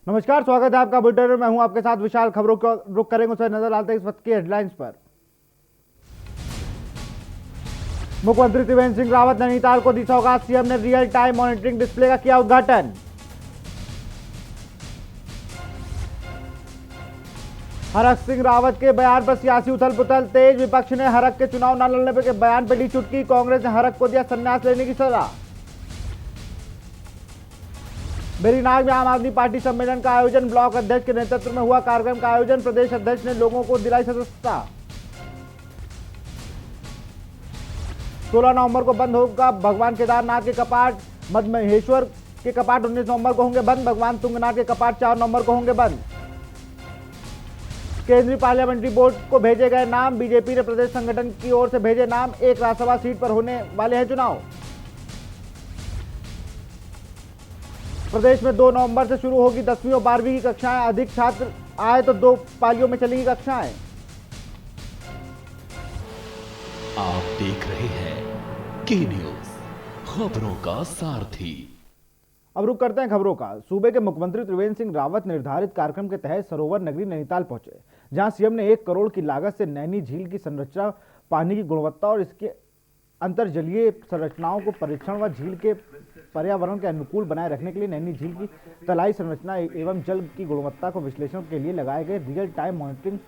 नमस्कार, स्वागत है आपका बुलेटिन में। मैं हूं आपके साथ विशाल। खबरों को रुक करेंगे उस पर नजर डालते हैं इस वक्त की हेडलाइंस पर। मुख्यमंत्री त्रिवेंद्र सिंह रावत नैनीताल को दी सौगात। सीएम ने रियल टाइम मॉनिटरिंग डिस्प्ले का किया उद्घाटन। हरक सिंह रावत के बयान पर सियासी उथल पुथल तेज। विपक्ष ने हरक के चुनाव न लड़ने के बयान पर ली चुटकी। कांग्रेस ने हरक को दिया संन्यास लेने की सलाह। बेरीनाग में आम आदमी पार्टी सम्मेलन का आयोजन। ब्लॉक अध्यक्ष के नेतृत्व में हुआ कार्यक्रम का आयोजन। प्रदेश अध्यक्ष ने लोगों को दिलाई सदस्यता। 16 नवंबर को बंद होगा भगवान केदारनाथ के कपाट। मधमहेश्वर के कपाट 19 नवंबर को होंगे बंद। भगवान तुंगनाथ के कपाट 4 नवंबर को होंगे बंद। केंद्रीय पार्लियामेंट्री बोर्ड को भेजे गए नाम। बीजेपी ने प्रदेश संगठन की ओर से भेजे नाम। एक राज्यसभा सीट पर होने वाले हैं चुनाव। प्रदेश में 2 नवंबर से शुरू होगी 10वीं और 12वीं की कक्षाएं। अधिक छात्र आए तो 2 पालियों में चलेंगी कक्षाएं। आप देख रहे हैं के न्यूज, खबरों का सारथी। अब रुक करते हैं खबरों का। सूबे के मुख्यमंत्री त्रिवेंद्र सिंह रावत निर्धारित कार्यक्रम के तहत सरोवर नगरी नैनीताल पहुंचे, जहां सीएम ने 1 करोड़ की लागत से नैनी झील की संरचना, पानी की गुणवत्ता और इसके अंतर्जलीय संरचनाओं को परीक्षण व झील के पर्यावरण के अनुकूल बनाए रखने के लिए नैनी झील की तलाई संरचना एवं जल की गुणवत्ता को विश्लेषण के लिए लगाए गए रियल टाइम मॉनिटरिंग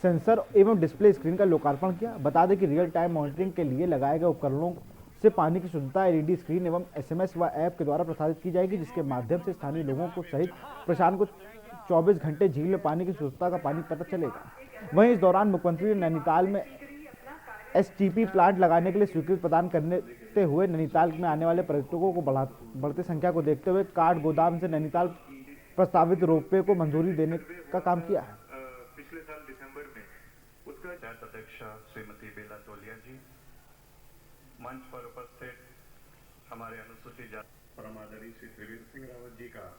सेंसर एवं डिस्प्ले स्क्रीन का लोकार्पण किया। बता दें कि रियल टाइम मॉनिटरिंग के लिए लगाए गए उपकरणों से पानी की शुद्धता एलईडी स्क्रीन एवं एसएमएस व ऐप के द्वारा प्रसारित की जाएगी, जिसके माध्यम से स्थानीय लोगों को सहित प्रशासन को 24 घंटे झील में पानी की शुद्धता का पानी पता चलेगा। वहीं इस दौरान मुख्यमंत्री ने नैनीताल में एसटीपी प्लांट लगाने के लिए स्वीकृति प्रदान करते हुए नैनीताल में आने वाले पर्यटकों को बढ़ती संख्या को देखते हुए काठ गोदाम से नैनीताल प्रस्तावित रोपवे को मंजूरी देने का काम किया है। पिछले साल दिसंबर में उसका अध्यक्ष श्रीमती बेला तोलिया जी, मंच पर उपस्थित हमारे अनुसूचित जाति परमादरी श्री त्रिवेंद्र सिंह रावत जी का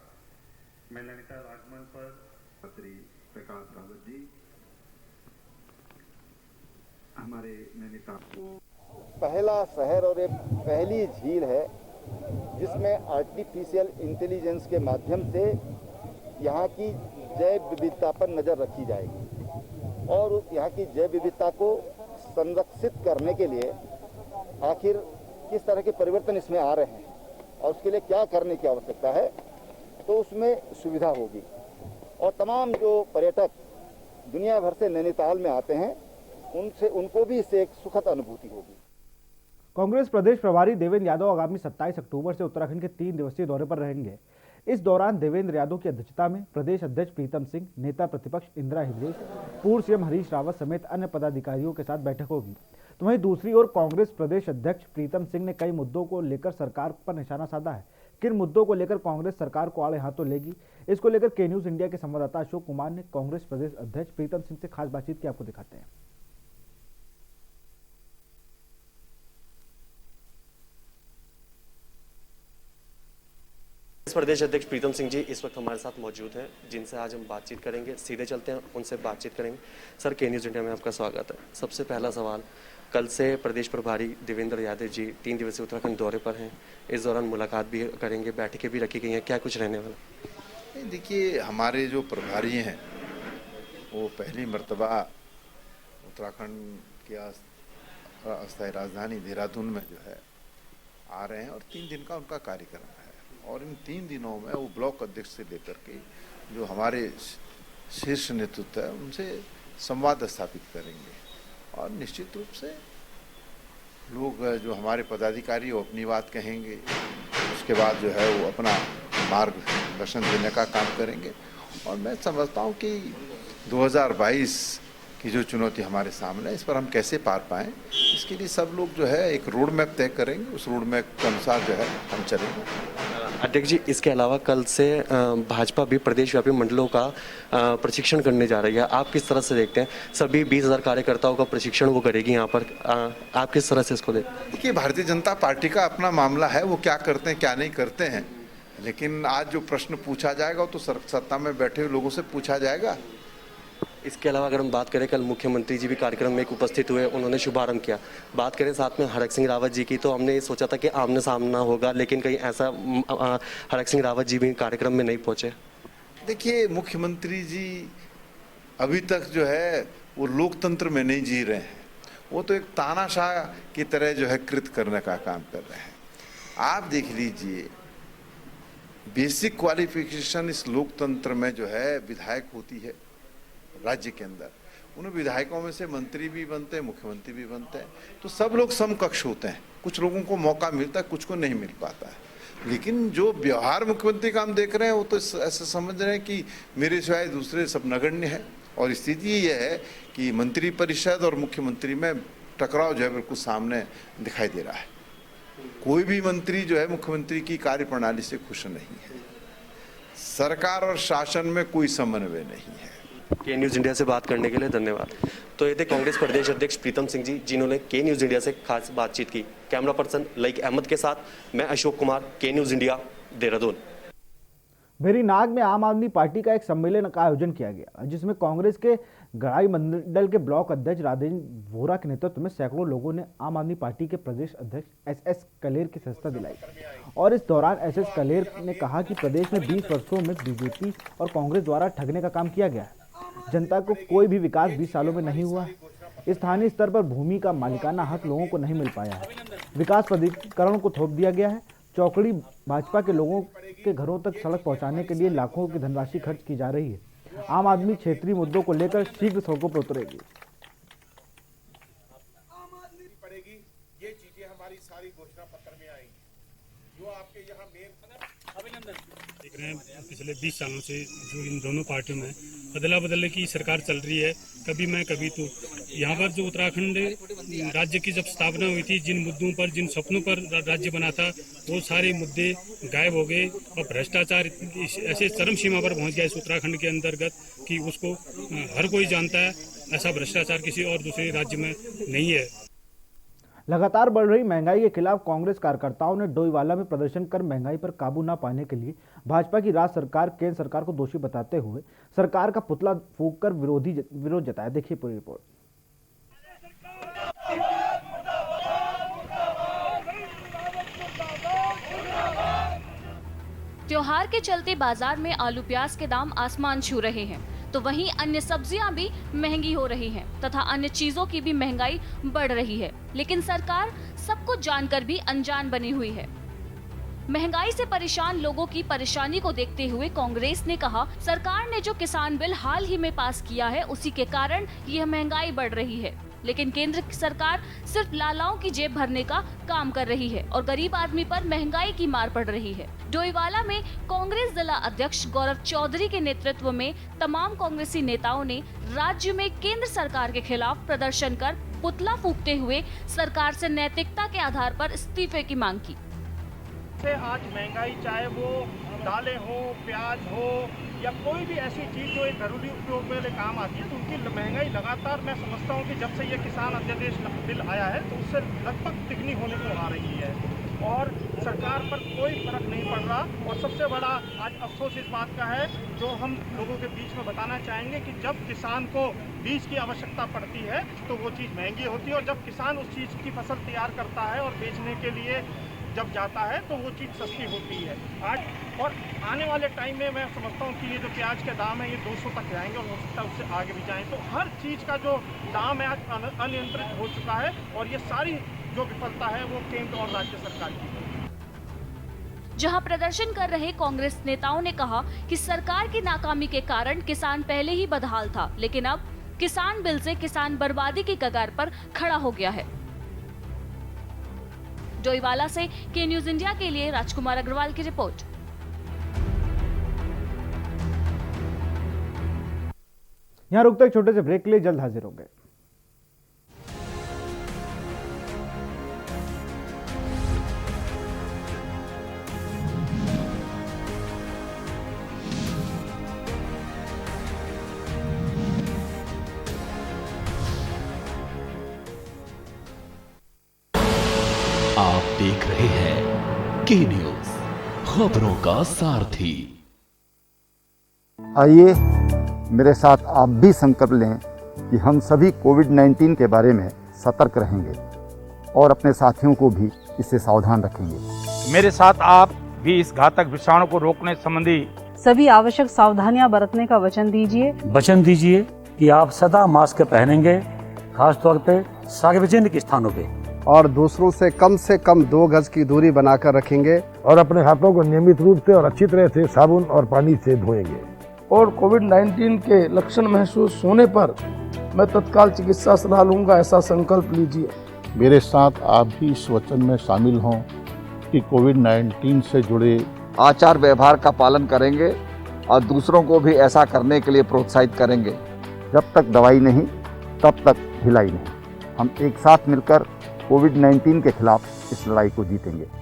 मैं नैनीताल आगमन पर मंत्री प्रकाश रावत जी हमारे नैनीताल पहला शहर और एक पहली झील है जिसमें आर्टिफिशियल इंटेलिजेंस के माध्यम से यहाँ की जैव विविधता पर नज़र रखी जाएगी और यहाँ की जैव विविधता को संरक्षित करने के लिए आखिर किस तरह के परिवर्तन इसमें आ रहे हैं और उसके लिए क्या करने की आवश्यकता है, तो उसमें सुविधा होगी और तमाम जो पर्यटक दुनिया भर से नैनीताल में आते हैं उनको भी इससे एक सुखद अनुभूति होगी। कांग्रेस प्रदेश प्रभारी देवेंद्र यादव आगामी 27 अक्टूबर से उत्तराखंड के 3 दिवसीय दौरे पर रहेंगे। इस दौरान देवेंद्र यादव की अध्यक्षता में प्रदेश अध्यक्ष प्रीतम सिंह, नेता प्रतिपक्ष इंदिरा हृदयेश, पूर्व सीएम हरीश रावत समेत अन्य पदाधिकारियों के साथ बैठक होगी। तो वहीं दूसरी ओर कांग्रेस प्रदेश अध्यक्ष प्रीतम सिंह ने कई मुद्दों को लेकर सरकार पर निशाना साधा है। किन मुद्दों को लेकर कांग्रेस सरकार को आड़े हाथों लेगी, इसको लेकर के न्यूज इंडिया के संवाददाता अशोक कुमार ने कांग्रेस प्रदेश अध्यक्ष प्रीतम सिंह से खास बातचीत की, आपको दिखाते हैं। प्रदेश अध्यक्ष प्रीतम सिंह जी इस वक्त हमारे साथ मौजूद हैं, जिनसे आज हम बातचीत करेंगे। सीधे चलते हैं, उनसे बातचीत करेंगे। सर, के न्यूज़ इंडिया में आपका स्वागत है। सबसे पहला सवाल, कल से प्रदेश प्रभारी देवेंद्र यादव जी 3 दिवसीय उत्तराखंड दौरे पर हैं। इस दौरान मुलाकात भी करेंगे, बैठकें भी रखी गई हैं, क्या कुछ रहने वाला? देखिए, हमारे जो प्रभारी हैं वो पहली मर्तबा उत्तराखंड की अस्थायी राजधानी देहरादून में जो है आ रहे हैं और 3 दिन का उनका कार्यक्रम है और इन 3 दिनों में वो ब्लॉक अध्यक्ष से लेकर के जो हमारे शीर्ष नेतृत्व है उनसे संवाद स्थापित करेंगे और निश्चित रूप से लोग जो हमारे पदाधिकारी वो अपनी बात कहेंगे, उसके बाद जो है वो अपना मार्गदर्शन देने का काम करेंगे। और मैं समझता हूँ कि 2022 की जो चुनौती हमारे सामने है, इस पर हम कैसे पार पाएँ, इसके लिए सब लोग जो है एक रोड मैप तय करेंगे। उस रोड मैप के अनुसार जो है हम चलेंगे। अध्यक्ष जी, इसके अलावा कल से भाजपा भी प्रदेशव्यापी मंडलों का प्रशिक्षण करने जा रही है। आप किस तरह से देखते हैं? सभी 20,000 कार्यकर्ताओं का प्रशिक्षण वो करेगी यहाँ पर, आप किस तरह से इसको देखते हैं? देखिए, भारतीय जनता पार्टी का अपना मामला है, वो क्या करते हैं क्या नहीं करते हैं, लेकिन आज जो प्रश्न पूछा जाएगा वो तो सत्ता में बैठे हुए लोगों से पूछा जाएगा। इसके अलावा अगर हम बात करें, कल मुख्यमंत्री जी भी कार्यक्रम में उपस्थित हुए, उन्होंने शुभारंभ किया। बात करें साथ में हरक सिंह रावत जी की, तो हमने सोचा था कि आमने सामना होगा, लेकिन कहीं ऐसा हरक सिंह रावत जी भी कार्यक्रम में नहीं पहुंचे। देखिए, मुख्यमंत्री जी अभी तक जो है वो लोकतंत्र में नहीं जी रहे हैं, वो तो एक तानाशाह की तरह जो है कृत करने का काम कर रहे हैं। आप देख लीजिए, बेसिक क्वालिफिकेशन इस लोकतंत्र में जो है विधायक होती है राज्य के अंदर, उन विधायकों में से मंत्री भी बनते हैं, मुख्यमंत्री भी बनते हैं, तो सब लोग समकक्ष होते हैं। कुछ लोगों को मौका मिलता है, कुछ को नहीं मिल पाता है। लेकिन जो व्यवहार मुख्यमंत्री का हम देख रहे हैं वो तो ऐसा समझ रहे हैं कि मेरे सिवाय दूसरे सब नगण्य है, और स्थिति ये है कि मंत्री परिषद और मुख्यमंत्री में टकराव जो है बिल्कुल सामने दिखाई दे रहा है। कोई भी मंत्री जो है मुख्यमंत्री की कार्यप्रणाली से खुश नहीं है, सरकार और शासन में कोई समन्वय नहीं है। के न्यूज़ इंडिया से बात करने के लिए धन्यवाद। तो ये थे कांग्रेस प्रदेश अध्यक्ष प्रीतम सिंह जी, जिन्होंने के न्यूज़ इंडिया से खास बातचीत की। कैमरा पर्सन लईक अहमद के साथ मैं अशोक कुमार, के न्यूज़ इंडिया, देहरादून। भेरीनाग में आम आदमी पार्टी का एक सम्मेलन का आयोजन किया गया, जिसमें कांग्रेस के गढ़ाई मंडल के ब्लॉक अध्यक्ष राजेंद्र वोरा के नेतृत्व में सैकड़ों लोगों ने आम आदमी पार्टी के प्रदेश अध्यक्ष एसएस कलेर की सदस्यता दिलाई। और इस दौरान एसएस कलेर ने कहा कि प्रदेश में 20 वर्षों में बीजेपी और कांग्रेस द्वारा ठगने का काम किया गया है। जनता को कोई भी विकास 20 सालों में नहीं हुआ है। स्थानीय स्तर पर भूमि का मालिकाना हक लोगों को नहीं मिल पाया है। विकास प्राधिकरण को थोप दिया गया है। चौकड़ी भाजपा के लोगों के घरों तक सड़क पहुंचाने के लिए लाखों की धनराशि खर्च की जा रही है। आम आदमी क्षेत्रीय मुद्दों को लेकर शीघ्र सड़कों पर उतरेगी। आम आदमी पड़ेगी, ये चीजें हमारी सारी घोषणा पत्र में आएंगी। जो आपके यहाँ मेन अभिनंदन देख रहे हैं, पिछले 20 सालों से जो इन दोनों पार्टियों में बदला बदलने की सरकार चल रही है, कभी मैं कभी तू। यहाँ पर जो उत्तराखंड राज्य की जब स्थापना हुई थी, जिन मुद्दों पर, जिन सपनों पर राज्य बना था, वो सारे मुद्दे गायब हो गए और भ्रष्टाचार ऐसे चरम सीमा पर पहुंच गया इस उत्तराखंड के अंतर्गत कि उसको हर कोई जानता है। ऐसा भ्रष्टाचार किसी और दूसरे राज्य में नहीं है। लगातार बढ़ रही महंगाई के खिलाफ कांग्रेस कार्यकर्ताओं ने डोईवाला में प्रदर्शन कर महंगाई पर काबू न पाने के लिए भाजपा की राज्य सरकार, केंद्र सरकार को दोषी बताते हुए सरकार का पुतला फूंककर विरोध जताया। देखिए पूरी रिपोर्ट। त्योहार के चलते बाजार में आलू प्याज के दाम आसमान छू रहे हैं, तो वहीं अन्य सब्जियां भी महंगी हो रही हैं तथा अन्य चीजों की भी महंगाई बढ़ रही है। लेकिन सरकार सब कुछ जानकर भी अनजान बनी हुई है। महंगाई से परेशान लोगों की परेशानी को देखते हुए कांग्रेस ने कहा, सरकार ने जो किसान बिल हाल ही में पास किया है उसी के कारण यह महंगाई बढ़ रही है। लेकिन केंद्र सरकार सिर्फ लालाओं की जेब भरने का काम कर रही है और गरीब आदमी पर महंगाई की मार पड़ रही है। डोईवाला में कांग्रेस जिला अध्यक्ष गौरव चौधरी के नेतृत्व में तमाम कांग्रेसी नेताओं ने राज्य में केंद्र सरकार के खिलाफ प्रदर्शन कर पुतला फूंकते हुए सरकार से नैतिकता के आधार पर इस्तीफे की मांग की। आज महंगाई, चाहे वो दालें हो, प्याज हो या कोई भी ऐसी चीज़ जो एक घरेलू उपयोग में काम आती है, तो उनकी महंगाई लगातार, मैं समझता हूँ कि जब से ये किसान अध्यादेश बिल आया है तो उससे लगभग तिगनी होने को आ रही है और सरकार पर कोई फर्क नहीं पड़ रहा। और सबसे बड़ा आज अफसोस इस बात का है, जो हम लोगों के बीच में बताना चाहेंगे कि जब किसान को बीज की आवश्यकता पड़ती है तो वो चीज़ महंगी होती है, और जब किसान उस चीज़ की फसल तैयार करता है और बेचने के लिए जब जाता है तो वो चीज़ सस्ती होती है। आज और आने वाले टाइम में मैं समझता हूँ कि ये जो प्याज के दाम है ये 200 तक जाएंगे और हो सकता है उससे आगे भी जाएं। तो हर चीज़ का जो दाम है आज अनियंत्रित हो चुका है और ये सारी जो विफलता है वो केंद्र और राज्य सरकार की है। जहां प्रदर्शन कर रहे कांग्रेस नेताओं ने कहा कि सरकार की नाकामी के कारण किसान पहले ही बदहाल था, लेकिन अब किसान बिल से किसान बर्बादी की कगार पर खड़ा हो गया है। डोईवाला से के न्यूज़ इंडिया के लिए राजकुमार अग्रवाल की रिपोर्ट। यहां रुकते एक छोटे से ब्रेक के लिए, जल्द हाजिर होंगे। आप देख रहे हैं के न्यूज, खबरों का सारथी। आइए मेरे साथ आप भी संकल्प लें कि हम सभी कोविड-19 के बारे में सतर्क रहेंगे और अपने साथियों को भी इससे सावधान रखेंगे। मेरे साथ आप भी इस घातक विषाणु को रोकने संबंधी सभी आवश्यक सावधानियां बरतने का वचन दीजिए। वचन दीजिए कि आप सदा मास्क पहनेंगे, खासतौर पे सार्वजनिक स्थानों पे, और दूसरों से कम 2 गज की दूरी बनाकर रखेंगे, और अपने हाथों को नियमित रूप से और अच्छी तरह से साबुन और पानी से धोएंगे। और कोविड-19 के लक्षण महसूस होने पर मैं तत्काल चिकित्सा सलाह लूंगा, ऐसा संकल्प लीजिए। मेरे साथ आप भी इस वचन में शामिल हों कि कोविड-19 से जुड़े आचार व्यवहार का पालन करेंगे और दूसरों को भी ऐसा करने के लिए प्रोत्साहित करेंगे। जब तक दवाई नहीं तब तक ढिलाई नहीं। हम एक साथ मिलकर कोविड-19 के खिलाफ इस लड़ाई को जीतेंगे।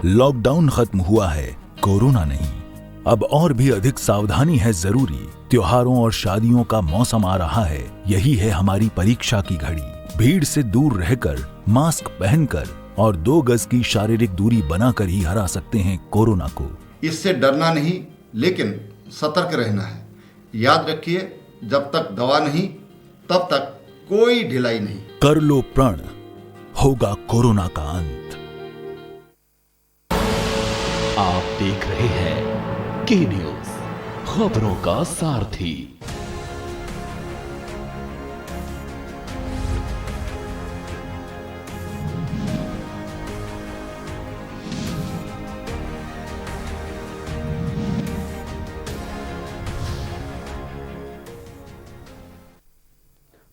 लॉकडाउन खत्म हुआ है, कोरोना नहीं। अब और भी अधिक सावधानी है जरूरी। त्योहारों और शादियों का मौसम आ रहा है, यही है हमारी परीक्षा की घड़ी। भीड़ से दूर रहकर, मास्क पहनकर और 2 गज की शारीरिक दूरी बनाकर ही हरा सकते हैं कोरोना को। इससे डरना नहीं, लेकिन सतर्क रहना है। याद रखिए, जब तक दवा नहीं तब तक कोई ढिलाई नहीं। कर लो प्रण, होगा कोरोना का अंत। आप देख रहे हैं के न्यूज, खबरों का सारथी।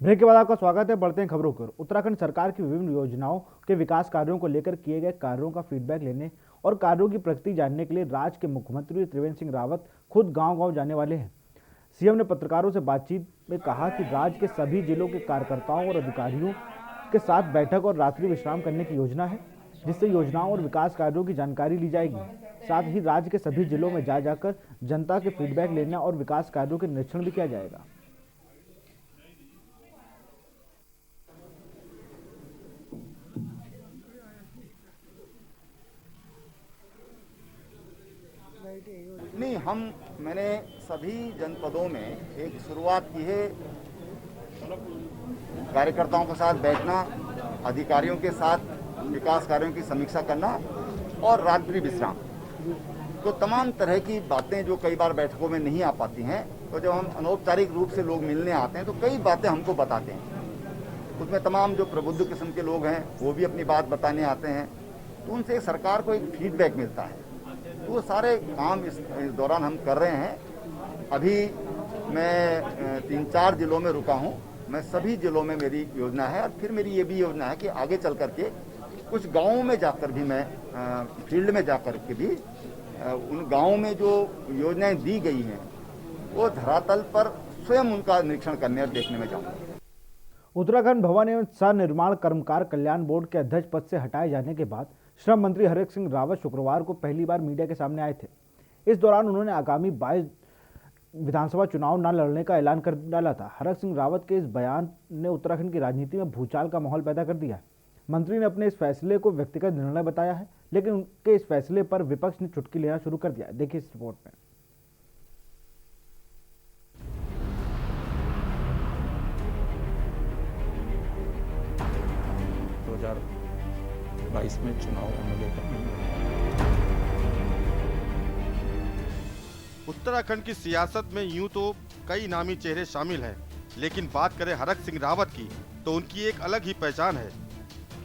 ब्रेक के बाद आपका स्वागत है। बढ़ते हैं खबरों पर। उत्तराखंड सरकार की विभिन्न योजनाओं के विकास कार्यों को लेकर किए गए कार्यों का फीडबैक लेने और कार्यों की प्रगति जानने के लिए राज्य के मुख्यमंत्री त्रिवेंद्र सिंह रावत खुद गांव-गांव जाने वाले हैं। सीएम ने पत्रकारों से बातचीत में कहा कि राज्य के सभी जिलों के कार्यकर्ताओं और अधिकारियों के साथ बैठक और रात्रि विश्राम करने की योजना है, जिससे योजनाओं और विकास कार्यों की जानकारी ली जाएगी। साथ ही राज्य के सभी जिलों में जाकर जनता के फीडबैक लेना और विकास कार्यों के निरीक्षण भी किया जाएगा। नहीं, मैंने सभी जनपदों में एक शुरुआत की है। कार्यकर्ताओं के साथ बैठना, अधिकारियों के साथ विकास कार्यों की समीक्षा करना और रात्रि विश्राम। तो तमाम तरह की बातें जो कई बार बैठकों में नहीं आ पाती हैं, तो जब हम अनौपचारिक रूप से लोग मिलने आते हैं तो कई बातें हमको बताते हैं। उसमें तमाम जो प्रबुद्ध किस्म के लोग हैं वो भी अपनी बात बताने आते हैं, तो उनसे सरकार को एक फीडबैक मिलता है। तो वो सारे काम इस दौरान हम कर रहे हैं। अभी मैं 3-4 जिलों में रुका हूँ। मैं सभी जिलों में मेरी योजना है, और फिर मेरी ये भी योजना है कि आगे चल करके कुछ गाँवों में जाकर भी मैं फील्ड में जाकर के भी उन गाँवों में जो योजनाएं दी गई हैं वो धरातल पर स्वयं उनका निरीक्षण करने और देखने में जाऊँगा। उत्तराखंड भवन एवं सनिर्माण कर्मकार कल्याण बोर्ड के अध्यक्ष पद से हटाए जाने के बाद श्रम मंत्री हरक सिंह रावत शुक्रवार को पहली बार मीडिया के सामने आए थे। इस दौरान उन्होंने आगामी 22 विधानसभा चुनाव न लड़ने का ऐलान कर डाला था। हरक सिंह रावत के इस बयान ने उत्तराखंड की राजनीति में भूचाल का माहौल पैदा कर दिया है। मंत्री ने अपने इस फैसले को व्यक्तिगत निर्णय बताया है, लेकिन उनके इस फैसले पर विपक्ष ने चुटकी लेना शुरू कर दिया। देखिए इस रिपोर्ट में। 2022 में चुनाव एमएलए का। उत्तराखंड की सियासत में यूं तो कई नामी चेहरे शामिल हैं, लेकिन बात करें हरक सिंह रावत की तो उनकी एक अलग ही पहचान है।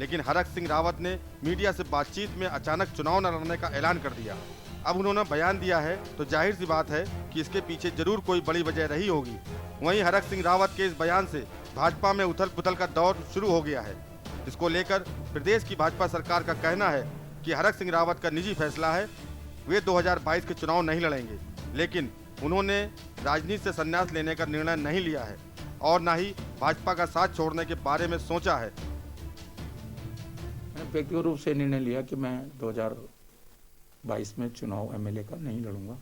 लेकिन हरक सिंह रावत ने मीडिया से बातचीत में अचानक चुनाव न लड़ने का ऐलान कर दिया। अब उन्होंने बयान दिया है तो जाहिर सी बात है कि इसके पीछे जरूर कोई बड़ी वजह रही होगी। वहीं हरक सिंह रावत के इस बयान से भाजपा में उथल पुथल का दौर शुरू हो गया है, जिसको लेकर प्रदेश की भाजपा सरकार का कहना है कि हरक सिंह रावत का निजी फैसला है। वे 2022 के चुनाव नहीं लड़ेंगे, लेकिन उन्होंने राजनीति से संन्यास लेने का निर्णय नहीं लिया है और न ही भाजपा का साथ छोड़ने के बारे में सोचा है। मैंने व्यक्तिगत रूप से निर्णय लिया कि मैं 2022 में चुनाव एमएलए का नहीं लड़ूंगा,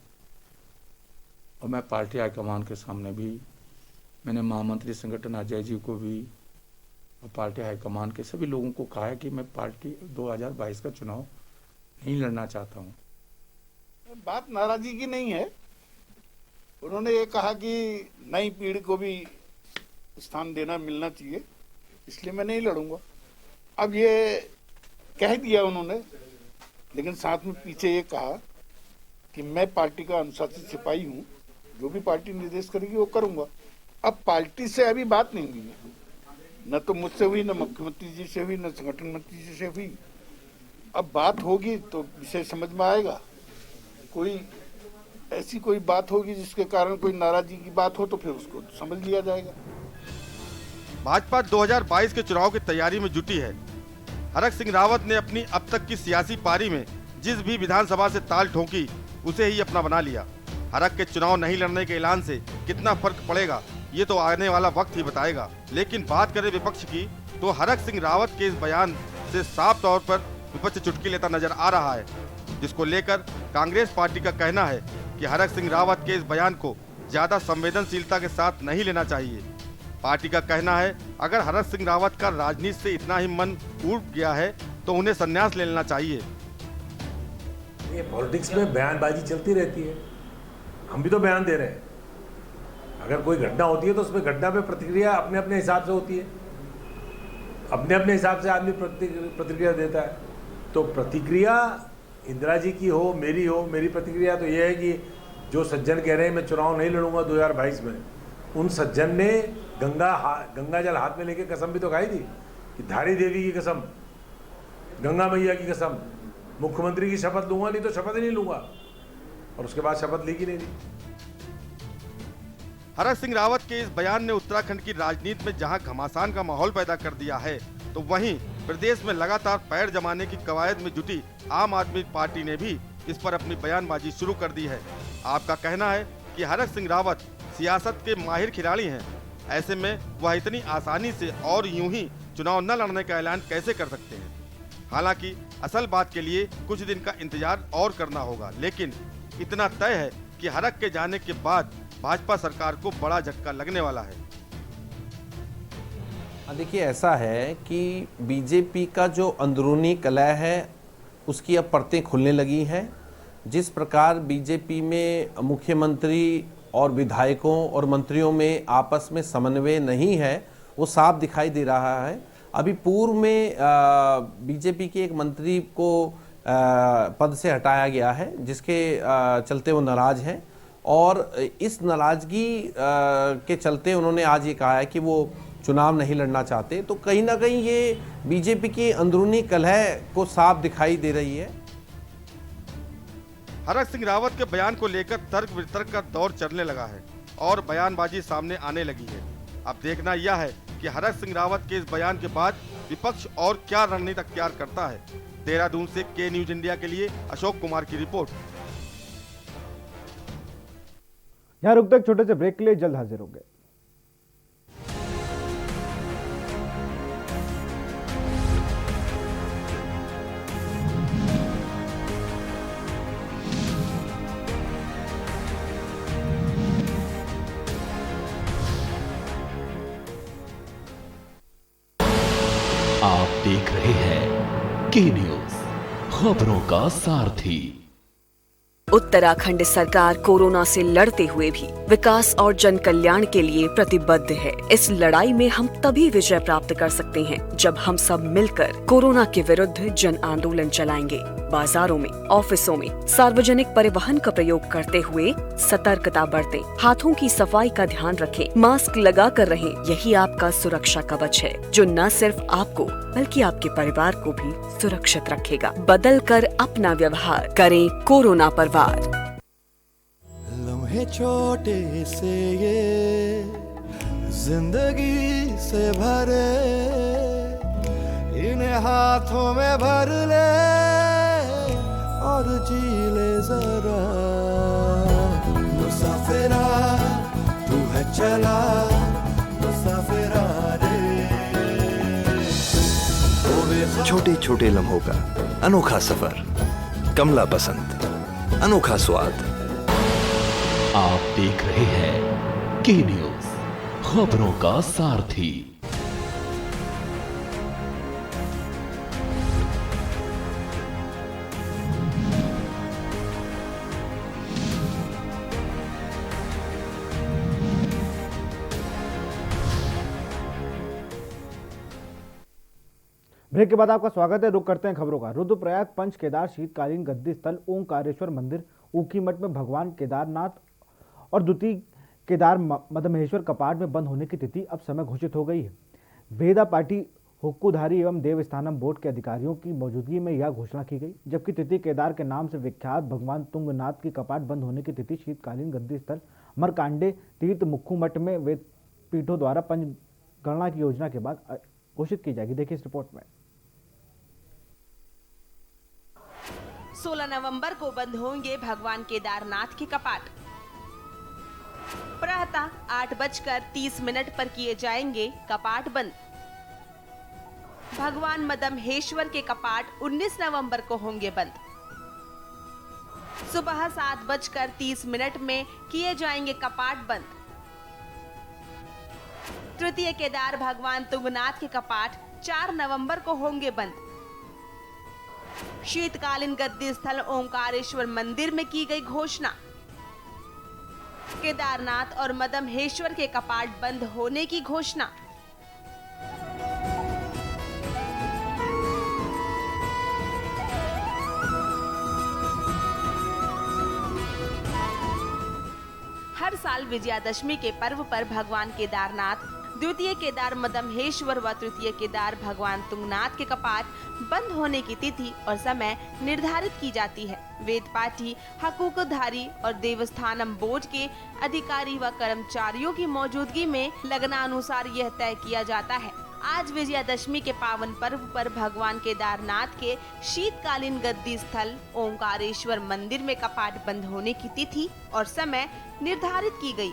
और मैं पार्टी हाईकमान के सामने भी, मैंने महामंत्री संगठन अजय जी को भी और पार्टी हाईकमान के सभी लोगों को कहा है कि मैं पार्टी 2022 का चुनाव नहीं लड़ना चाहता हूँ। बात नाराजगी की नहीं है। उन्होंने ये कहा कि नई पीढ़ी को भी स्थान देना मिलना चाहिए, इसलिए मैं नहीं लड़ूंगा। अब ये कह दिया उन्होंने, लेकिन साथ में पीछे ये कहा कि मैं पार्टी का अनुशासित सिपाही हूँ, जो भी पार्टी निर्देश करेगी वो करूंगा। अब पार्टी से अभी बात नहीं हुई है, न तो मुझसे हुई, न मुख्यमंत्री जी से हुई, न संगठन मंत्री जी से हुई। अब बात होगी तो विषय समझ में आएगा। कोई ऐसी कोई बात होगी जिसके कारण कोई नाराजगी की बात हो तो फिर उसको समझ लिया जाएगा। भाजपा 2022 के चुनाव की तैयारी में जुटी है। हरक सिंह रावत ने अपनी अब तक की सियासी पारी में जिस भी विधानसभा से ताल ठोकी उसे ही अपना बना लिया। हरक के चुनाव नहीं लड़ने के ऐलान से कितना फर्क पड़ेगा ये तो आने वाला वक्त ही बताएगा। लेकिन बात करें विपक्ष की तो हरक सिंह रावत के इस बयान से साफ तौर पर विपक्ष चुटकी लेता नजर आ रहा है, जिसको लेकर कांग्रेस पार्टी का कहना है कि हरक सिंह रावत के इस बयान को ज्यादा संवेदनशीलता के साथ नहीं लेना चाहिए। पार्टी का कहना है अगर हरक सिंह रावत का राजनीति से इतना ही मन उठ गया है तो उन्हें संन्यास ले लेना चाहिए। ये पॉलिटिक्स में बयानबाजी चलती रहती है, हम भी तो बयान दे रहे हैं। अगर कोई घटना होती है तो उसमें घटना पे प्रतिक्रिया अपने अपने हिसाब से होती है, अपने अपने हिसाब से आदमी प्रतिक्रिया देता है। तो प्रतिक्रिया इंदिरा जी की हो, मेरी प्रतिक्रिया तो ये है कि जो सज्जन कह रहे हैं मैं चुनाव नहीं लड़ूंगा 2022 में, उन सज्जन ने गंगा जल हाथ में लेके कसम भी तो खाई थी कि धारी देवी की कसम, गंगा मैया की कसम, मुख्यमंत्री की शपथ लूंगा, नहीं तो शपथ ही नहीं लूंगा, और उसके बाद शपथ ली कि नहीं ली। हरक सिंह रावत के इस बयान ने उत्तराखंड की राजनीति में जहां घमासान का माहौल पैदा कर दिया है, तो वहीं प्रदेश में लगातार पैर जमाने की कवायद में जुटी आम आदमी पार्टी ने भी इस पर अपनी बयानबाजी शुरू कर दी है। आपका कहना है कि हरक सिंह रावत सियासत के माहिर खिलाड़ी हैं, ऐसे में वह इतनी आसानी से और यूं ही चुनाव न लड़ने का ऐलान कैसे कर सकते हैं। हालांकि असल बात के लिए कुछ दिन का इंतजार और करना होगा, लेकिन इतना तय है कि हरक के जाने के बाद भाजपा सरकार को बड़ा झटका लगने वाला है। देखिए, ऐसा है कि बीजेपी का जो अंदरूनी कलह है उसकी अब परतें खुलने लगी हैं। जिस प्रकार बीजेपी में मुख्यमंत्री और विधायकों और मंत्रियों में आपस में समन्वय नहीं है, वो साफ दिखाई दे रहा है। अभी पूर्व में बीजेपी के एक मंत्री को पद से हटाया गया है, जिसके चलते वो नाराज हैं, और इस नाराजगी के चलते उन्होंने आज ये कहा है कि वो चुनाव नहीं लड़ना चाहते। तो कहीं ना कहीं ये बीजेपी की अंदरूनी कलह को साफ दिखाई दे रही है। हरक सिंह रावत के बयान को लेकर तर्क वितर्क का दौर चलने लगा है और बयानबाजी सामने आने लगी है। अब देखना यह है कि हरक सिंह रावत के इस बयान के बाद विपक्ष और क्या रणनीति अख्तियार करता है। देहरादून से के न्यूज इंडिया के लिए अशोक कुमार की रिपोर्ट। यहाँ रुकते एक छोटे से ब्रेक के लिए, जल्द हाजिर होंगे। आप देख रहे हैं के न्यूज, खबरों का सारथी। उत्तराखंड सरकार कोरोना से लड़ते हुए भी विकास और जन कल्याण के लिए प्रतिबद्ध है। इस लड़ाई में हम तभी विजय प्राप्त कर सकते हैं जब हम सब मिलकर कोरोना के विरुद्ध जन आंदोलन चलाएंगे। बाजारों में, ऑफिसों में सार्वजनिक परिवहन का प्रयोग करते हुए सतर्कता बरतें, हाथों की सफाई का ध्यान रखें, मास्क लगा कर रहें। यही आपका सुरक्षा कवच है, जो न सिर्फ आपको बल्कि आपके परिवार को भी सुरक्षित रखेगा। बदल कर अपना व्यवहार करें कोरोना पर वार। लम्हे छोटे से ये जिंदगी से भरे, इन्हें हाथों में भर ले और जी ले जरा। मुसाफिरा तू है चला, मुसाफिरा रे। छोटे छोटे लम्हों का अनोखा सफर, कमला पसंद, अनोखा स्वाद। आप देख रहे हैं के न्यूज, खबरों का सारथी। ब्रेक के बाद आपका स्वागत है। रुक करते हैं खबरों का। रुद्रप्रयाग पंच केदार शीतकालीन गद्दी स्थल ओंकारेश्वर मंदिर ऊखीमठ में भगवान केदारनाथ और द्वितीय केदार मदमहेश्वर कपाट में बंद होने की तिथि अब समय घोषित हो गई है। वेदा पार्टी हुक्कुधारी एवं देवस्थानम बोर्ड के अधिकारियों की मौजूदगी में यह घोषणा की गई, जबकि तृतीय केदार के नाम से विख्यात भगवान तुंगनाथ की कपाट बंद होने की तिथि शीतकालीन गद्दी स्थल मरकांडे तीर्थ मुक्खू मठ में वेद पीठों द्वारा पंचगणना की योजना के बाद घोषित की जाएगी। देखिए इस रिपोर्ट में। 16 नवंबर को बंद होंगे भगवान केदारनाथ के कपाट। प्रातः 8:30 पर किए जाएंगे कपाट बंद। भगवान मदमहेश्वर के कपाट 19 नवंबर को होंगे बंद। सुबह 7:30 में किए जाएंगे कपाट बंद। तृतीय केदार भगवान तुंगनाथ के कपाट 4 नवंबर को होंगे बंद। शीतकालीन गद्दी स्थल ओंकारेश्वर मंदिर में की गई घोषणा। केदारनाथ और मदमहेश्वर के कपाट बंद होने की घोषणा। हर साल विजयादशमी के पर्व पर भगवान केदारनाथ, द्वितीय केदार मदमहेश्वर व तृतीय केदार भगवान तुंगनाथ के कपाट बंद होने की तिथि और समय निर्धारित की जाती है। वेद पाठी, हकूकधारी और देवस्थानम बोर्ड के अधिकारी व कर्मचारियों की मौजूदगी में लगनानुसार यह तय किया जाता है। आज विजयादशमी के पावन पर्व पर भगवान केदारनाथ के शीतकालीन गद्दी स्थल ओंकारेश्वर मंदिर में कपाट बंद होने की तिथि और समय निर्धारित की गई।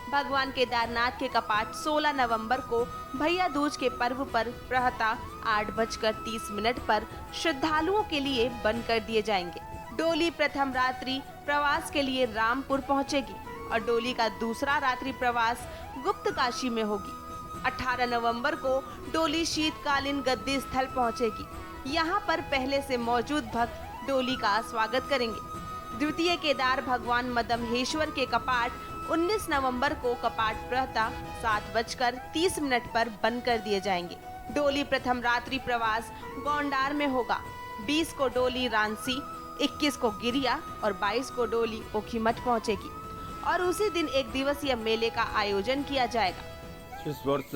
भगवान केदारनाथ के कपाट 16 नवंबर को भैया दूज के पर्व पर प्रातः 8:30 पर श्रद्धालुओं के लिए बंद कर दिए जाएंगे। डोली प्रथम रात्रि प्रवास के लिए रामपुर पहुंचेगी और डोली का दूसरा रात्रि प्रवास गुप्त काशी में होगी। 18 नवंबर को डोली शीतकालीन गद्दी स्थल पहुंचेगी। यहाँ पर पहले से मौजूद भक्त डोली का स्वागत करेंगे। द्वितीय केदार भगवान मदमहेश्वर के कपाट 19 नवंबर को कपाट प्रातः 7:30 पर बंद कर दिए जाएंगे। डोली प्रथम रात्रि प्रवास गोंडार में होगा। 20 को डोली रांसी, 21 को गिरिया और 22 को डोली ओखीमठ पहुंचेगी और उसी दिन एक दिवसीय मेले का आयोजन किया जाएगा। इस वर्ष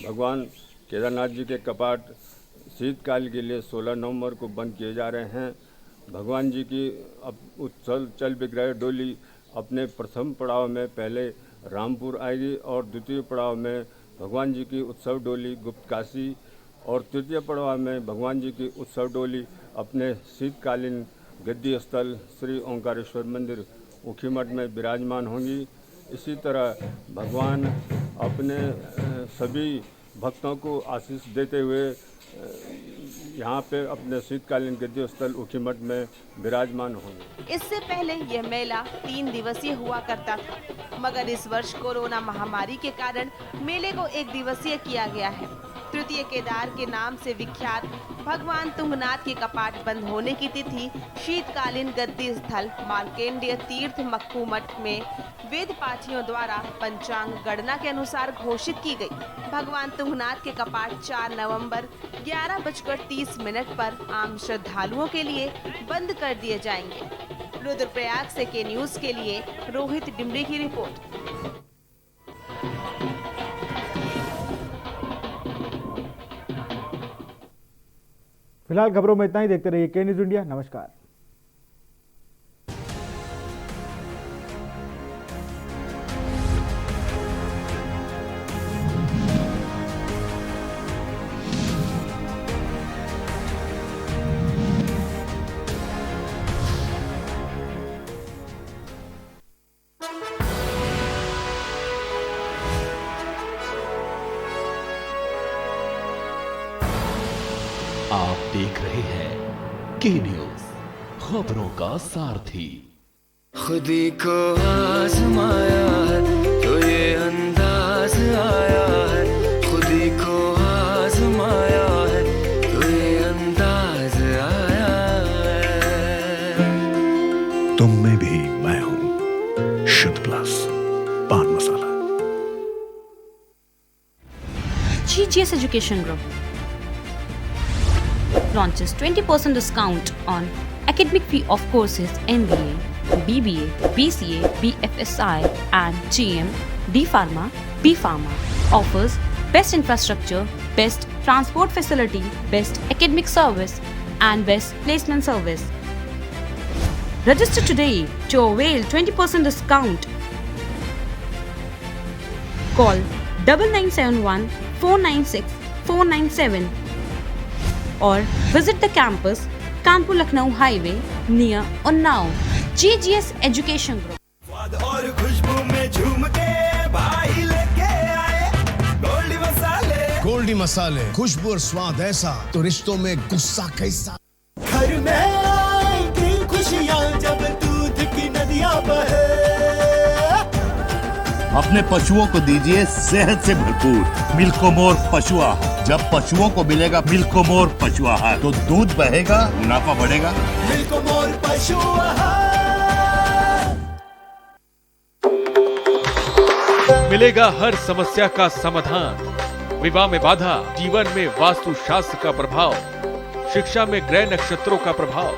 भगवान केदारनाथ जी के कपाट शीतकाल के लिए 16 नवंबर को बंद किए जा रहे हैं। भगवान जी की अब उत्सव चल विग्रह डोली अपने प्रथम पड़ाव में पहले रामपुर आएगी और द्वितीय पड़ाव में भगवान जी की उत्सव डोली गुप्त काशी और तृतीय पड़ाव में भगवान जी की उत्सव डोली अपने शीतकालीन गद्दी स्थल श्री ओंकारेश्वर मंदिर ऊखीमठ में विराजमान होंगी। इसी तरह भगवान अपने सभी भक्तों को आशीष देते हुए यहाँ पे अपने शीतकालीन गद्दी स्थल ऊखीमठ में विराजमान होंगे। इससे पहले यह मेला 3 दिवसीय हुआ करता था, मगर इस वर्ष कोरोना महामारी के कारण मेले को 1 दिवसीय किया गया है। तृतीय केदार के नाम से विख्यात भगवान तुंगनाथ के कपाट बंद होने की तिथि शीतकालीन गद्दी स्थल मार्केंडेय तीर्थ मक्खू मठ में वेद पाठियों द्वारा पंचांग गणना के अनुसार घोषित की गई। भगवान तुंगनाथ के कपाट 4 नवंबर 11:30 पर आम श्रद्धालुओं के लिए बंद कर दिए जाएंगे। रुद्रप्रयाग से के न्यूज के लिए रोहित डिमरी की रिपोर्ट। फिलहाल खबरों में इतना ही। देखते रहिए के न्यूज इंडिया। नमस्कार। आप देख रहे हैं के न्यूज, खबरों का सारथी। खुदी को आजमाया है तो ये अंदाज आया है, खुदी को आजमाया है तो ये अंदाज आया है। तुम में भी मैं हूं, शुद्ध प्लस पान मसाला। GGS education group, launches 20% discount on academic fee of courses MBA, BBA, BCA, BFSI and GM, D Pharma, B Pharma. Offers best infrastructure, best transport facility, best academic service and best placement service. Register today to avail 20% discount. Call 9971 496 497 or visit the campus Kanpur Lucknow Highway near Unnao. GGS Education Group. और खुशबू में झूम के भाई लेके आए गोल्डी मसाले, खुशबू और स्वाद ऐसा तो रिश्तों में गुस्सा कैसा। घर में आएगी खुशियाँ जब दूध की नदियाँ बहे। अपने पशुओं को दीजिए सेहत से भरपूर मिल्कोमोर पशु आहार। जब पशुओं को मिलेगा मिल्कोमोर पशु आहार तो दूध बहेगा, मुनाफा बढ़ेगा। मिल्कोमोर पशु आहार। मिलेगा हर समस्या का समाधान। विवाह में बाधा, जीवन में वास्तु शास्त्र का प्रभाव, शिक्षा में ग्रह नक्षत्रों का प्रभाव,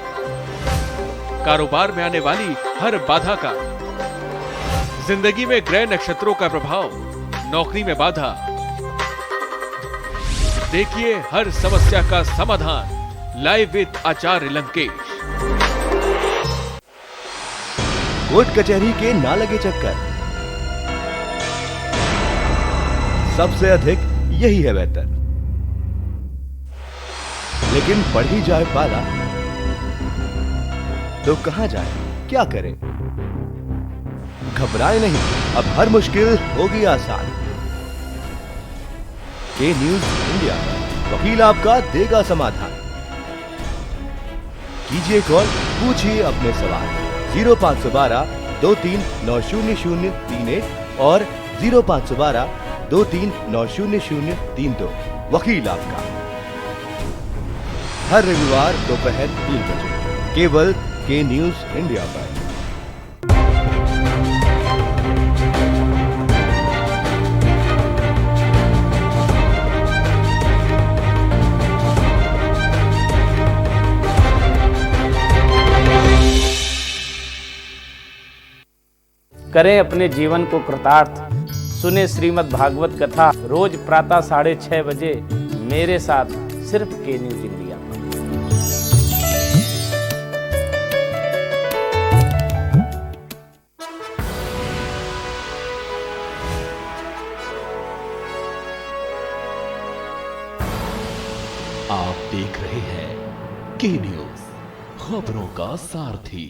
कारोबार में आने वाली हर बाधा का, जिंदगी में ग्रह नक्षत्रों का प्रभाव, नौकरी में बाधा। देखिए हर समस्या का समाधान live with Acharya Lankesh. Court कचहरी के ना लगे चक्कर, सबसे अधिक यही है बेहतर। लेकिन बढ़ ही जाए पाला तो कहां जाए, क्या करें? घबराए नहीं, अब हर मुश्किल होगी आसान। के न्यूज इंडिया वकील आपका देगा समाधान। कीजिए कॉल, पूछिए अपने सवाल 0512 23900031 और 0512 23900032। वकील आपका हर रविवार दोपहर 3 बजे केवल के न्यूज इंडिया पर। करें अपने जीवन को कृतार्थ, सुने श्रीमद् भागवत कथा रोज प्रातः 6:30 बजे मेरे साथ सिर्फ के न्यूज इंडिया पर। आप देख रहे हैं के न्यूज, खबरों का सारथी।